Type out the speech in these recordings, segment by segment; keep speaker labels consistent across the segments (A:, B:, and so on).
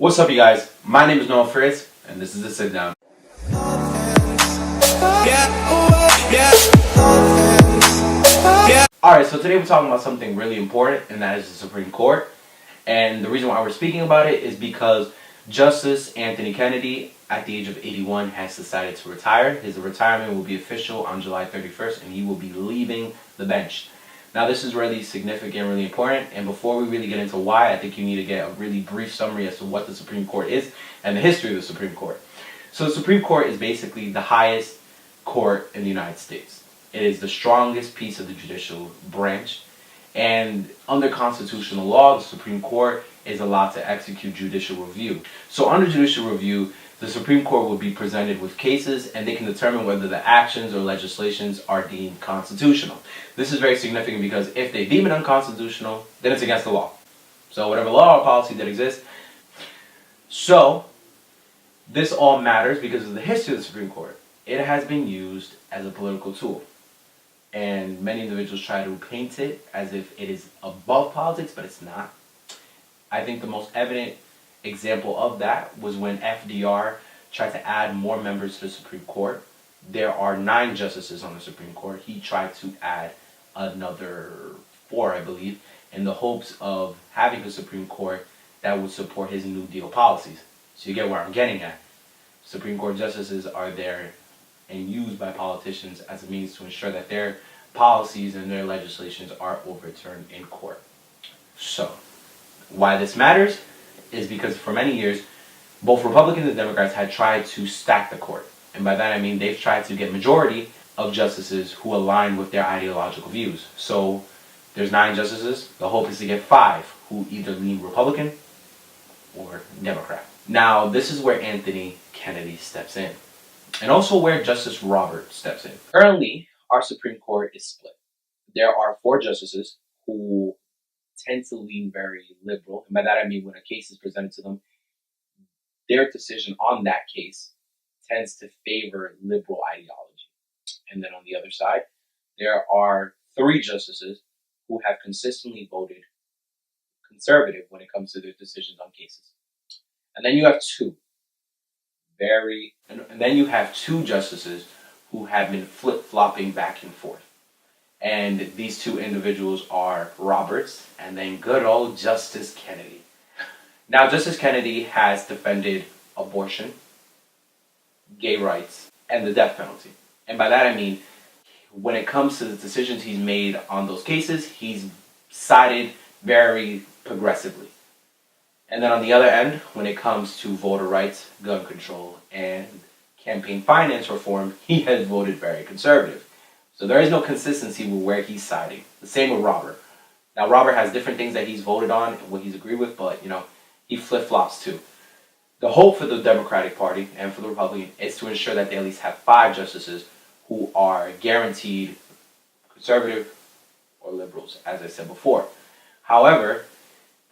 A: What's up, you guys? My name is Noah Fritz, and this is The Sit Down. Alright, so today we're talking about something really important, and that is the Supreme Court. And the reason why we're speaking about it is because Justice Anthony Kennedy, at the age of 81, has decided to retire. His retirement will be official on July 31st, and he will be leaving the bench. Now, this is really significant, really important, and before we really get into why, I think you need to get a really brief summary as to what the Supreme Court is and the history of the Supreme Court. So the Supreme Court is basically the highest court in the United States. It is the strongest piece of the judicial branch, and under constitutional law, the Supreme Court is allowed to execute judicial review. So under judicial review, the Supreme Court will be presented with cases, and they can determine whether the actions or legislations are deemed constitutional. This is very significant because if they deem it unconstitutional, then it's against the law. So whatever law or policy that exists. So this all matters because of the history of the Supreme Court. It has been used as a political tool. And many individuals try to paint it as if it is above politics, but it's not. I think the most evident example of that was when FDR tried to add more members to the Supreme Court. There are 9 justices on the Supreme Court. He tried to add another 4, I believe, in the hopes of having a Supreme Court that would support his New Deal policies. So you get where I'm getting at. Supreme Court justices are there and used by politicians as a means to ensure that their policies and their legislations are overturned in court. So, why this matters is because for many years, both Republicans and Democrats had tried to stack the court. And by that I mean they've tried to get majority of justices who align with their ideological views. So, there's 9 justices. The hope is to get 5 who either lean Republican or Democrat. Now, this is where Anthony Kennedy steps in. And also where Justice Roberts steps in. Currently, our Supreme Court is split. There are 4 justices who tend to lean very liberal. And by that I mean when a case is presented to them, their decision on that case tends to favor liberal ideology. And then on the other side, there are 3 justices who have consistently voted conservative when it comes to their decisions on cases. And then you have 2 justices who have been flip-flopping back and forth. And these 2 individuals are Roberts and then good old Justice Kennedy. Now, Justice Kennedy has defended abortion, gay rights, and the death penalty. And by that I mean, when it comes to the decisions he's made on those cases, he's sided very progressively. And then on the other end, when it comes to voter rights, gun control, and campaign finance reform, he has voted very conservative. So there is no consistency with where he's siding. The same with Robert. Now, Robert has different things that he's voted on and what he's agreed with, but, he flip-flops too. The hope for the Democratic Party and for the Republican is to ensure that they at least have 5 justices who are guaranteed conservative or liberals, as I said before. However,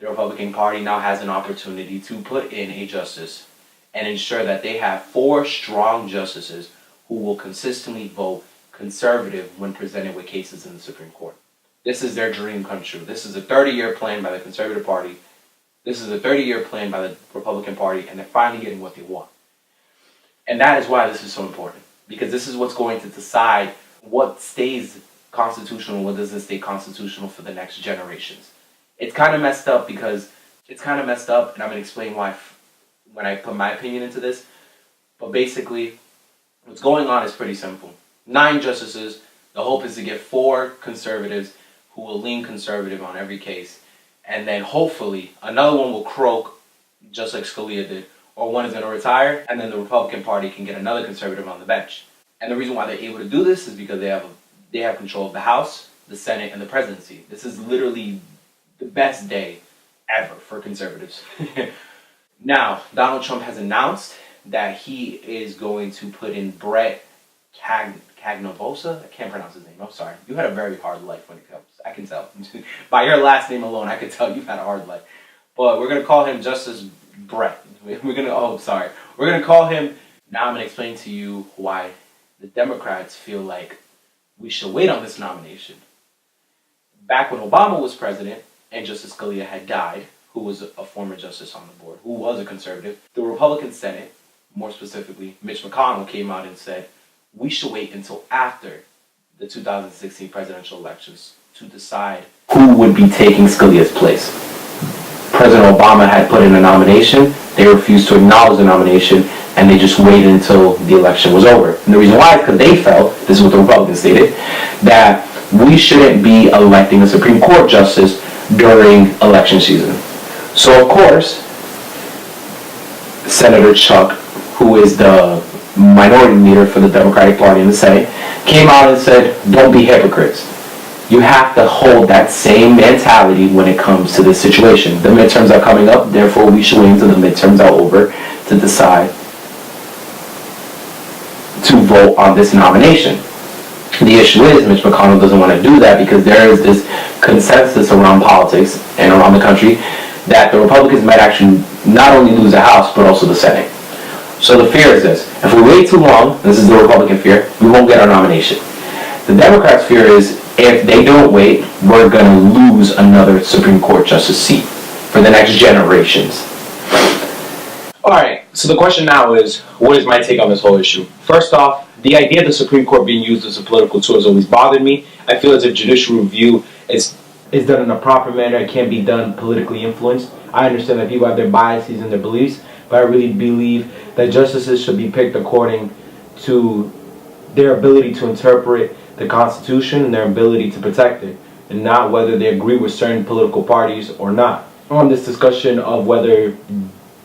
A: the Republican Party now has an opportunity to put in a justice and ensure that they have 4 strong justices who will consistently vote conservative when presented with cases in the Supreme Court. This is their dream come true. This is a 30-year plan by the Conservative Party. This is a 30-year plan by the Republican Party, and they're finally getting what they want. And that is why this is so important, because this is what's going to decide what stays constitutional and what doesn't stay constitutional for the next generations. It's kind of messed up, and I'm going to explain why when I put my opinion into this. But basically, what's going on is pretty simple. 9 justices, the hope is to get 4 conservatives who will lean conservative on every case. And then hopefully another one will croak, just like Scalia did, or one is going to retire, and then the Republican Party can get another conservative on the bench. And the reason why they're able to do this is because they have control of the House, the Senate, and the presidency. This is literally the best day ever for conservatives. Now, Donald Trump has announced that he is going to put in Brett Kavanaugh. I can't pronounce his name. I'm sorry. You had a very hard life when it comes. I can tell. By your last name alone, I can tell you've had a hard life. But we're going to call him Justice Brett. We're going to call him. Now I'm going to explain to you why the Democrats feel like we should wait on this nomination. Back when Obama was president and Justice Scalia had died, who was a former justice on the board, who was a conservative. The Republican Senate, more specifically, Mitch McConnell came out and said, we should wait until after the 2016 presidential elections to decide who would be taking Scalia's place. President Obama had put in a nomination. They refused to acknowledge the nomination, and they just waited until the election was over. And the reason why is because they felt, this is what the Republicans stated, that we shouldn't be electing a Supreme Court justice during election season. So of course, Senator Chuck, who is the minority leader for the Democratic Party in the Senate, came out and said, don't be hypocrites. You have to hold that same mentality when it comes to this situation. The midterms are coming up, therefore we should wait until the midterms are over to decide to vote on this nomination. The issue is Mitch McConnell doesn't want to do that because there is this consensus around politics and around the country that the Republicans might actually not only lose the House but also the Senate. So the fear is this: if we wait too long, this is the Republican fear, we won't get our nomination. The Democrats' fear is if they don't wait, we're going to lose another Supreme Court justice seat for the next generations. Alright, so the question now is, what is my take on this whole issue? First off, the idea of the Supreme Court being used as a political tool has always bothered me. I feel as if judicial review is done in a proper manner. It can't be done politically influenced. I understand that people have their biases and their beliefs, but I really believe that justices should be picked according to their ability to interpret the Constitution and their ability to protect it, and not whether they agree with certain political parties or not. On this discussion of whether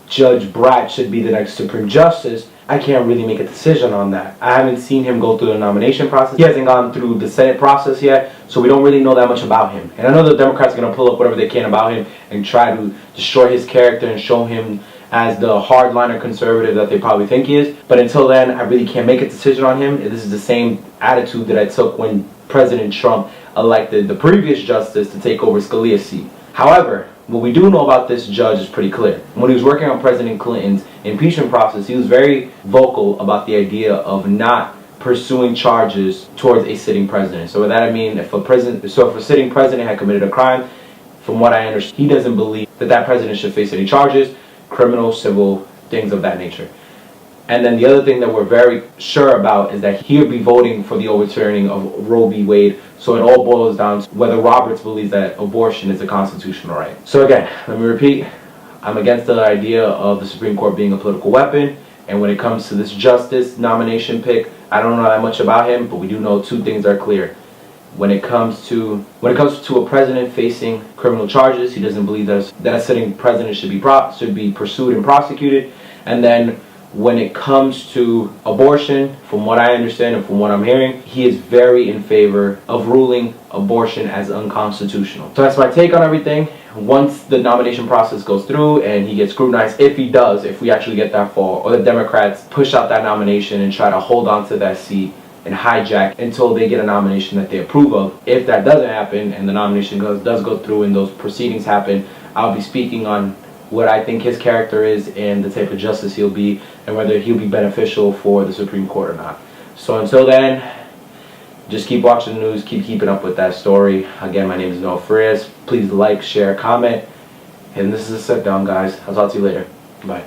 A: Judge Bratt should be the next Supreme Justice, I can't really make a decision on that. I haven't seen him go through the nomination process. He hasn't gone through the Senate process yet, so we don't really know that much about him. And I know the Democrats are going to pull up whatever they can about him and try to destroy his character and show him as the hardliner conservative that they probably think he is. But until then, I really can't make a decision on him. This is the same attitude that I took when President Trump elected the previous justice to take over Scalia's seat. However, what we do know about this judge is pretty clear. When he was working on President Clinton's impeachment process, he was very vocal about the idea of not pursuing charges towards a sitting president. So with that I mean, if a sitting president had committed a crime, from what I understand, he doesn't believe that that president should face any charges, criminal, civil, things of that nature. And then the other thing that we're very sure about is that he would be voting for the overturning of Roe v. Wade. So it all boils down to whether Roberts believes that abortion is a constitutional right. So again, let me repeat, I'm against the idea of the Supreme Court being a political weapon. And when it comes to this justice nomination pick, I don't know that much about him, but we do know two things are clear. When it comes to a president facing criminal charges, he doesn't believe that a sitting president should be pursued and prosecuted. And then when it comes to abortion, from what I understand and from what I'm hearing, he is very in favor of ruling abortion as unconstitutional. So that's my take on everything. Once the nomination process goes through and he gets scrutinized, if we actually get that far, or the Democrats push out that nomination and try to hold on to that seat and hijack until they get a nomination that they approve of. If that doesn't happen and the nomination does go through and those proceedings happen, I'll be speaking on what I think his character is and the type of justice he'll be and whether he'll be beneficial for the Supreme Court or not. So until then, just keep watching the news, keep keeping up with that story. Again, my name is Noah Frias. Please like, share, comment. And this is a sit down, guys. I'll talk to you later. Bye.